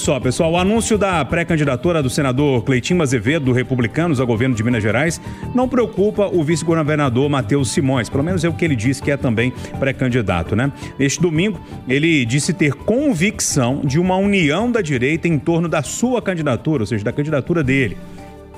só, pessoal, o anúncio da pré-candidatura do senador Cleitinho Azevedo, do Republicanos, ao governo de Minas Gerais, não preocupa o vice-governador Matheus Simões, pelo menos é o que ele disse que é também pré-candidato, né? Neste domingo, ele disse ter convicção de uma união da direita em torno da sua candidatura, ou seja, da candidatura dele.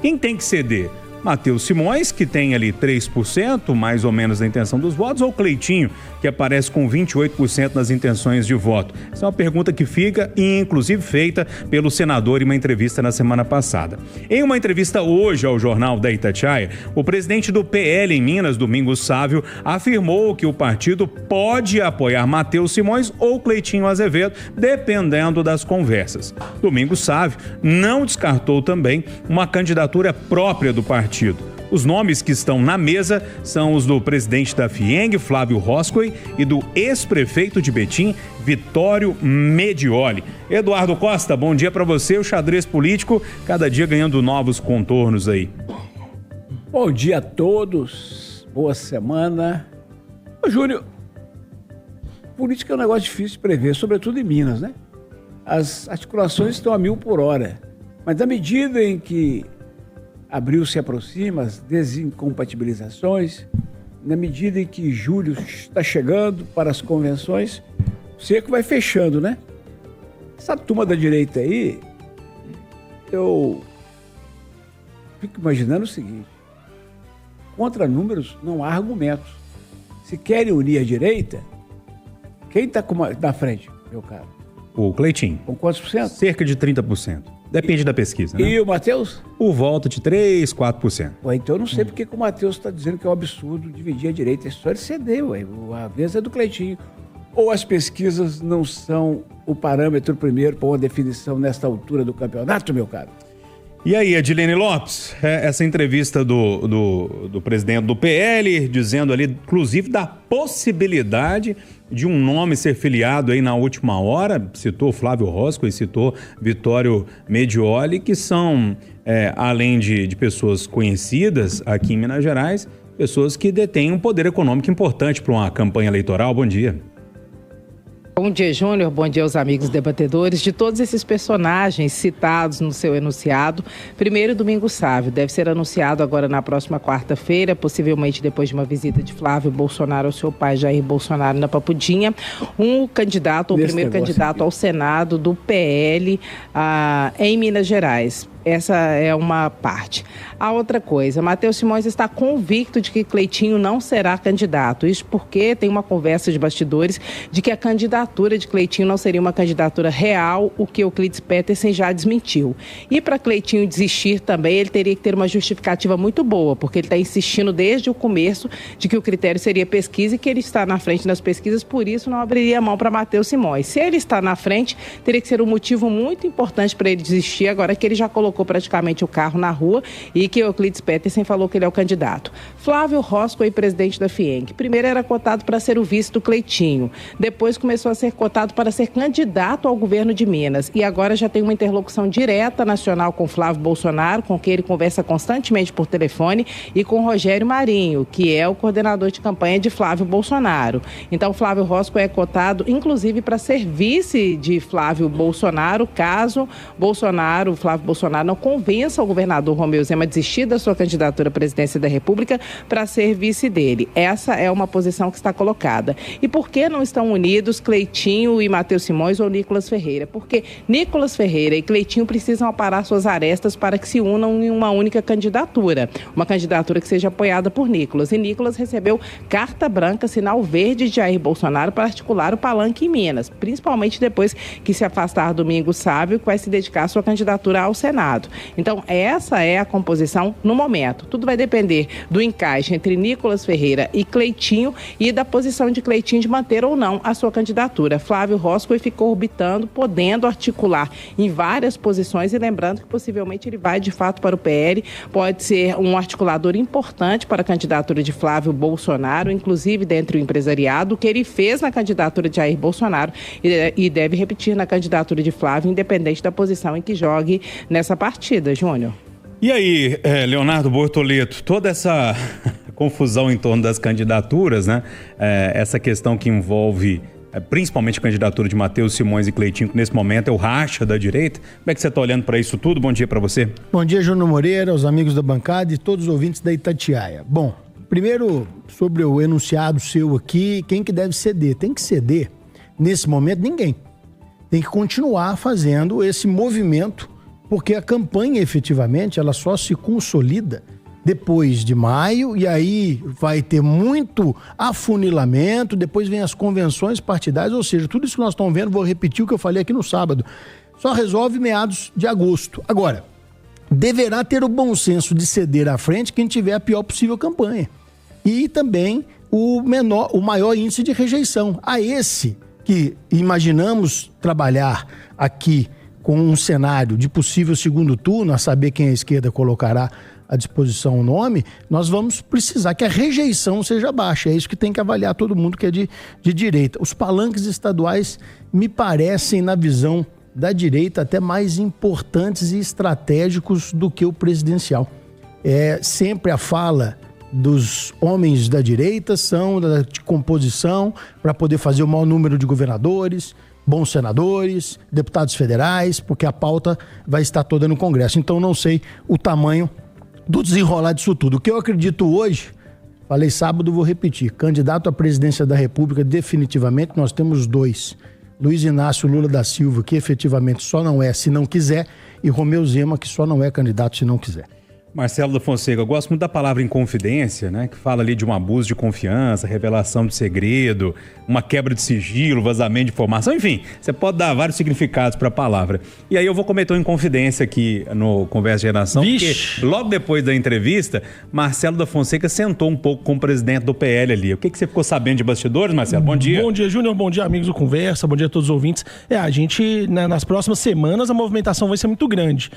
Quem tem que ceder? Matheus Simões, que tem ali 3%, mais ou menos, da intenção dos votos, ou Cleitinho, que aparece com 28% nas intenções de voto? Essa é uma pergunta que fica, e inclusive feita pelo senador em uma entrevista na semana passada. Em uma entrevista hoje ao jornal da Itatiaia, o presidente do PL em Minas, Domingos Sávio, afirmou que o partido pode apoiar Matheus Simões ou Cleitinho Azevedo, dependendo das conversas. Domingos Sávio não descartou também uma candidatura própria do partido. Os nomes que estão na mesa são os do presidente da FIENG, Flávio Roscoe, e do ex-prefeito de Betim, Vitório Medioli. Eduardo Costa, bom dia para você. O xadrez político, cada dia ganhando novos contornos aí. Bom dia a todos, boa semana. Ô, Júnior, política é um negócio difícil de prever, sobretudo em Minas, né? As articulações estão a 1000 por hora, mas à medida em que abril se aproxima, as desincompatibilizações, na medida em que julho está chegando para as convenções, o cerco vai fechando, né? Essa turma da direita aí, eu fico imaginando o seguinte: contra números não há argumentos. Se querem unir a direita, quem está na frente, meu caro? O Cleitinho. Com quantos por cento? Cerca de 30%. Depende da pesquisa, né? E o Matheus? Por volta de 3%, 4%. Ué, então eu não sei porque que o Matheus está dizendo que é um absurdo dividir a direita. É só ele ceder, ué. A vez é do Cleitinho. Ou as pesquisas não são o parâmetro primeiro para uma definição nesta altura do campeonato, meu caro? E aí, Edilene Lopes, essa entrevista do presidente do PL, dizendo ali, inclusive, da possibilidade de um nome ser filiado aí na última hora, citou Flávio Roscoe e citou Vitório Medioli, que são, além de pessoas conhecidas aqui em Minas Gerais, pessoas que detêm um poder econômico importante para uma campanha eleitoral. Bom dia. Bom dia, Júnior. Bom dia aos amigos debatedores. De todos esses personagens citados no seu enunciado, primeiro, Domingos Sávio deve ser anunciado agora na próxima quarta-feira, possivelmente depois de uma visita de Flávio Bolsonaro ao seu pai Jair Bolsonaro na Papudinha, o primeiro candidato ao Senado do PL em Minas Gerais. Essa é uma parte. A outra coisa, Matheus Simões está convicto de que Cleitinho não será candidato. Isso porque tem uma conversa de bastidores de que a candidatura de Cleitinho não seria uma candidatura real, o que Euclides Petersen já desmentiu. E para Cleitinho desistir também, ele teria que ter uma justificativa muito boa, porque ele está insistindo desde o começo de que o critério seria pesquisa e que ele está na frente nas pesquisas, por isso não abriria mão para Matheus Simões. Se ele está na frente, teria que ser um motivo muito importante para ele desistir, agora que ele já colocou praticamente o carro na rua e que Euclides Petersen falou que ele é o candidato. Flávio Roscoe, presidente da FIENG. Primeiro era cotado para ser o vice do Cleitinho. Depois começou a ser cotado para ser candidato ao governo de Minas. E agora já tem uma interlocução direta nacional com Flávio Bolsonaro, com quem ele conversa constantemente por telefone, e com Rogério Marinho, que é o coordenador de campanha de Flávio Bolsonaro. Então, Flávio Roscoe é cotado, inclusive, para ser vice de Flávio Bolsonaro, caso Flávio Bolsonaro não convença o governador Romeu Zema a desistir da sua candidatura à presidência da República para ser vice dele. Essa é uma posição que está colocada. E por que não estão unidos Cleitinho e Matheus Simões ou Nicolas Ferreira? Porque Nicolas Ferreira e Cleitinho precisam aparar suas arestas para que se unam em uma única candidatura. Uma candidatura que seja apoiada por Nicolas. E Nicolas recebeu carta branca, sinal verde de Jair Bolsonaro para articular o palanque em Minas, principalmente depois que se afastar Domingos Sávio, que vai se dedicar à sua candidatura ao Senado. Então, essa é a composição no momento. Tudo vai depender do encaixe entre Nicolas Ferreira e Cleitinho e da posição de Cleitinho de manter ou não a sua candidatura. Flávio Roscoe ficou orbitando, podendo articular em várias posições e lembrando que possivelmente ele vai de fato para o PL, pode ser um articulador importante para a candidatura de Flávio Bolsonaro, inclusive dentro do empresariado, o que ele fez na candidatura de Jair Bolsonaro e deve repetir na candidatura de Flávio, independente da posição em que jogue nessa partida, Júnior. E aí, Leonardo Bortoleto, toda essa confusão em torno das candidaturas, né? Essa questão que envolve principalmente a candidatura de Matheus Simões e Cleitinho, que nesse momento é o racha da direita. Como é que você está olhando para isso tudo? Bom dia para você. Bom dia, Júnior Moreira, os amigos da bancada e todos os ouvintes da Itatiaia. Bom, primeiro, sobre o enunciado seu aqui, quem que deve ceder? Tem que ceder, nesse momento, ninguém. Tem que continuar fazendo esse movimento, porque a campanha, efetivamente, ela só se consolida depois de maio, e aí vai ter muito afunilamento, depois vem as convenções partidárias, ou seja, tudo isso que nós estamos vendo, vou repetir o que eu falei aqui no sábado, só resolve meados de agosto. Agora, deverá ter o bom senso de ceder à frente quem tiver a pior possível campanha. E também o maior índice de rejeição. A esse que imaginamos trabalhar aqui com um cenário de possível segundo turno, a saber quem a esquerda colocará à disposição o nome, nós vamos precisar que a rejeição seja baixa. É isso que tem que avaliar todo mundo que é de direita. Os palanques estaduais me parecem, na visão da direita, até mais importantes e estratégicos do que o presidencial. Sempre a fala dos homens da direita são de composição para poder fazer o maior número de governadores, bons senadores, deputados federais, porque a pauta vai estar toda no Congresso. Então não sei o tamanho do desenrolar disso tudo. O que eu acredito hoje, falei sábado, vou repetir, candidato à presidência da República, definitivamente nós temos dois. Luiz Inácio Lula da Silva, que efetivamente só não é se não quiser, e Romeu Zema, que só não é candidato se não quiser. Marcelo da Fonseca, eu gosto muito da palavra inconfidência, né? Que fala ali de um abuso de confiança, revelação de segredo, uma quebra de sigilo, vazamento de informação, enfim, você pode dar vários significados para a palavra. E aí eu vou cometer uma inconfidência aqui no Conversa de Redação, porque logo depois da entrevista, Marcelo da Fonseca sentou um pouco com o presidente do PL ali. O que você ficou sabendo de bastidores, Marcelo? Bom dia. Bom dia, Júnior. Bom dia, amigos do Conversa. Bom dia a todos os ouvintes. A gente, nas próximas semanas, a movimentação vai ser muito grande.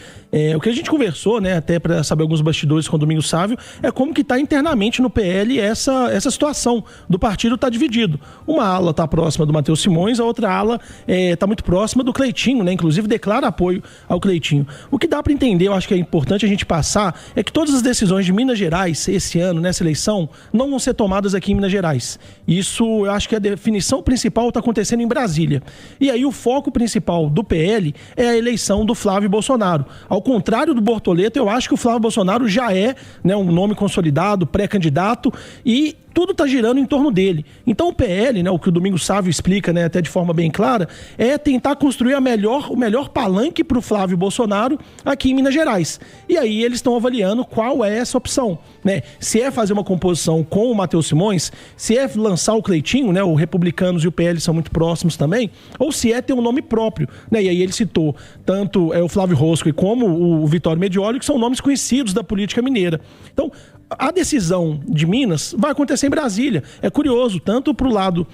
O que a gente conversou, né, até para saber alguns bastidores com o Domingos Sávio, é como que está internamente no PL essa situação do partido está dividido. Uma ala está próxima do Matheus Simões, a outra ala está muito próxima do Cleitinho, né? Inclusive declara apoio ao Cleitinho. O que dá para entender, eu acho que é importante a gente passar, é que todas as decisões de Minas Gerais esse ano, nessa eleição, não vão ser tomadas aqui em Minas Gerais. Isso, eu acho que a definição principal está acontecendo em Brasília. E aí o foco principal do PL é a eleição do Flávio Bolsonaro. Ao contrário do Bortoleto, eu acho que o Flávio Bolsonaro já é, né, um nome consolidado, pré-candidato, e tudo está girando em torno dele. Então o PL, né, o que o Domingos Sávio explica, né, até de forma bem clara, é tentar construir o melhor palanque para o Flávio Bolsonaro aqui em Minas Gerais. E aí eles estão avaliando qual é essa opção, né? Se é fazer uma composição com o Matheus Simões, se é lançar o Cleitinho, né, o Republicanos e o PL são muito próximos também, ou se é ter um nome próprio, né? E aí ele citou tanto o Flávio Rosco como o Vitório Medioli, que são nomes conhecidos da política mineira. Então, a decisão de Minas vai acontecer em Brasília. É curioso, tanto para o lado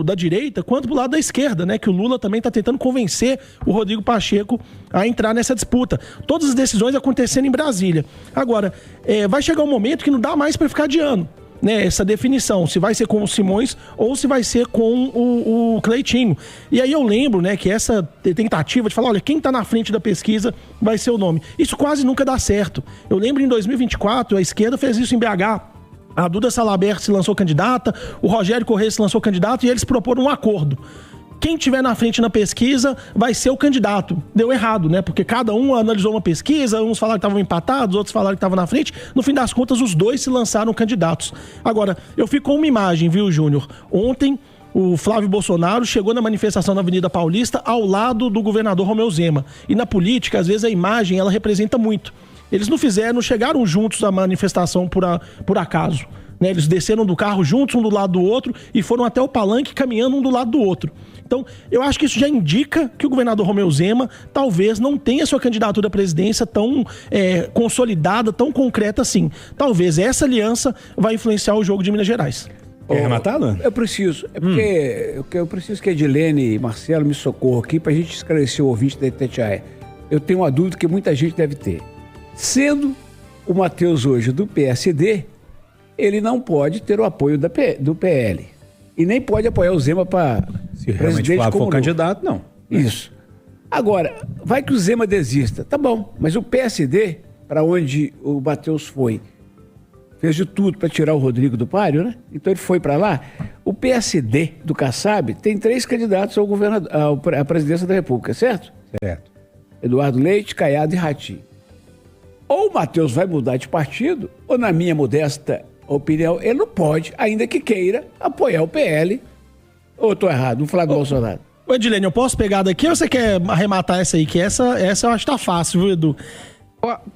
da direita quanto para o lado da esquerda, né? Que o Lula também está tentando convencer o Rodrigo Pacheco a entrar nessa disputa. Todas as decisões acontecendo em Brasília. Agora, vai chegar um momento que não dá mais para ficar adiando, né, essa definição, se vai ser com o Simões ou se vai ser com o Cleitinho. E aí eu lembro, né, que essa tentativa de falar, olha, quem está na frente da pesquisa vai ser o nome. Isso quase nunca dá certo. Eu lembro em 2024, a esquerda fez isso em BH. A Duda Salabert se lançou candidata, o Rogério Corrêa se lançou candidato e eles proporam um acordo. Quem tiver na frente na pesquisa vai ser o candidato. Deu errado, né? Porque cada um analisou uma pesquisa, uns falaram que estavam empatados, outros falaram que estavam na frente. No fim das contas, os dois se lançaram candidatos. Agora, eu fico com uma imagem, viu, Júnior? Ontem, o Flávio Bolsonaro chegou na manifestação na Avenida Paulista ao lado do governador Romeu Zema. E na política, às vezes, a imagem, ela representa muito. Eles não chegaram juntos à manifestação por acaso, né? Eles desceram do carro juntos, um do lado do outro, e foram até o palanque caminhando um do lado do outro. Então, eu acho que isso já indica que o governador Romeu Zema talvez não tenha sua candidatura à presidência tão consolidada, tão concreta assim. Talvez essa aliança vai influenciar o jogo de Minas Gerais. Quer rematar, Luan? Eu preciso. Eu preciso que a Edilene e Marcelo me socorram aqui para a gente esclarecer o ouvinte da Itatiaia. Eu tenho uma dúvida que muita gente deve ter. Sendo o Matheus hoje do PSD, ele não pode ter o apoio do PL. E nem pode apoiar o Zema para se realmente for candidato, não. Isso. Agora, vai que o Zema desista. Tá bom, mas o PSD, para onde o Matheus foi, fez de tudo para tirar o Rodrigo do páreo, né? Então ele foi para lá. O PSD do Kassab tem 3 candidatos ao à presidência da República, certo? Certo. Eduardo Leite, Caiado e Ratinho. Ou o Matheus vai mudar de partido, ou, na minha modesta opinião, ele não pode, ainda que queira, apoiar o PL. Ou eu tô errado, não falar do Bolsonaro. Ô, Edilene, eu posso pegar daqui ou você quer arrematar essa aí? Que essa eu acho que tá fácil, viu, Edu?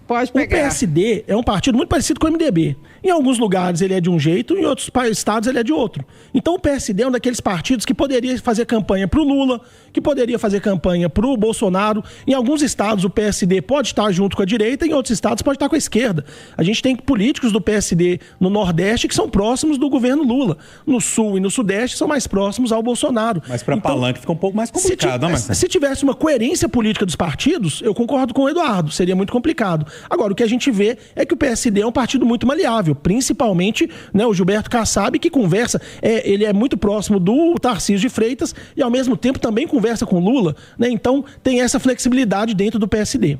Pode pegar. O PSD é um partido muito parecido com o MDB. Em alguns lugares ele é de um jeito, em outros estados ele é de outro. Então o PSD é um daqueles partidos que poderia fazer campanha pro Lula, que poderia fazer campanha pro Bolsonaro. Em alguns estados o PSD pode estar junto com a direita, em outros estados pode estar com a esquerda. A gente tem políticos do PSD no Nordeste que são próximos do governo Lula. No Sul e no Sudeste são mais próximos ao Bolsonaro. Mas para Palanque fica um pouco mais complicado, não, Marcelo? Se tivesse uma coerência política dos partidos, eu concordo com o Eduardo, seria muito complicado. Agora, o que a gente vê é que o PSD é um partido muito maleável, principalmente, né, o Gilberto Kassab, que conversa, ele é muito próximo do Tarcísio de Freitas e, ao mesmo tempo, também conversa com Lula, né? Então, tem essa flexibilidade dentro do PSD.